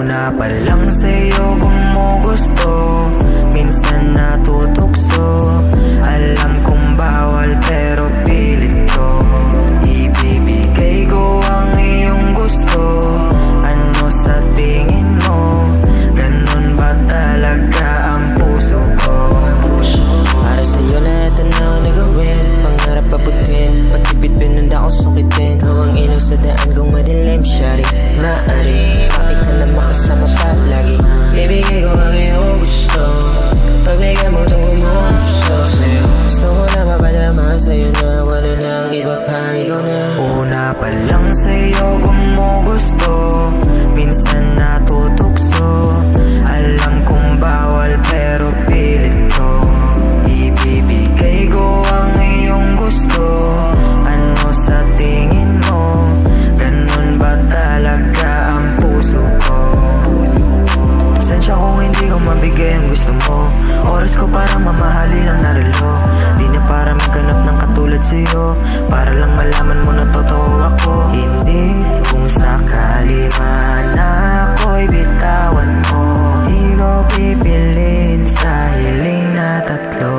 Una pa lang sa'yo gumugusto, minsan natutukso. Alam kong bawal pero pilit ko. Ibibigay ko ang iyong gusto. Ano sa tingin mo? Ganun ba talaga ang puso ko? Para sa'yo lahat na ako nagawin, pangarap pabutin, pati bitbin akong sukitin. Ikaw ang ilaw sa daan kong madilim, shari. Maari, bakit ka na makasama palagi? Bibigay ko ang iyong gusto, pagbigay mo itong gumugusto sa'yo. Gusto ko na mapadama sa'yo na wala na ang iba pa, ikaw na. Una pa lang sa'yo gumugusto, minsan natutukso. Alam kong bawal pero pilit ko. Ibibigay ko ang iyong gusto. Ano sa tingin mo? Ganun ba talaga ang puso ko? Sensya kung hindi ko mabigay ang gusto mo. Oras ko para mamahalin ang narelo. Di na para maghanap ng katulad sa'yo, para lang malaman mo na totoo ako. Hindi kung sakali man ako'y bitawan mo, di ko pipiliin sa hiling na tatlo.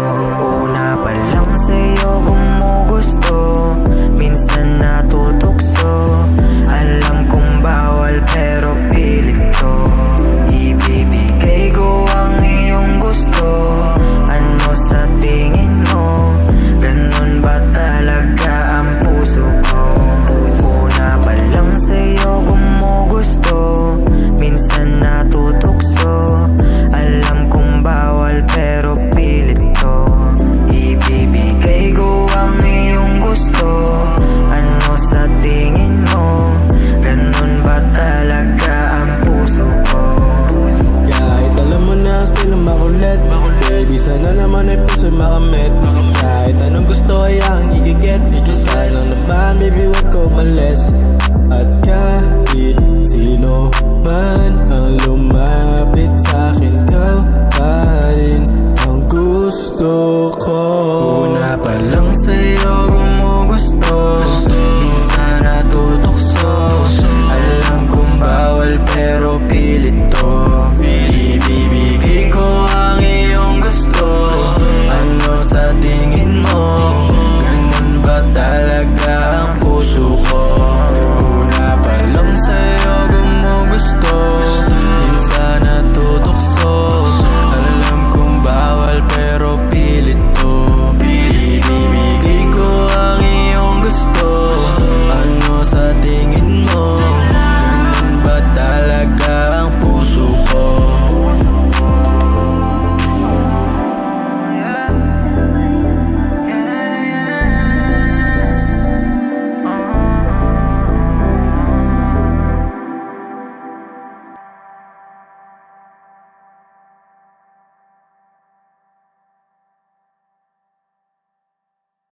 Una pa lang sa'yo gumugusto, minsan natutukso. Alam kong bawal pero pilit ko. Ibibigay ko ang iyong gusto. Ano sa tingin mo? Ganun ba talaga ang puso ko? Una pa lang sa'yo gumugusto, minsan natutukso. Alam kong bawal pero pilit ko. Ibibigay ko ang iyong gusto. Ano sa tingin mo? Ganun ba talaga ang puso ko? Kahit alam mo na still makulit, baby sana naman ay puso'y makamit. Kahit anong gusto ay ang igiget, sayang lang naman baby wag ko malis.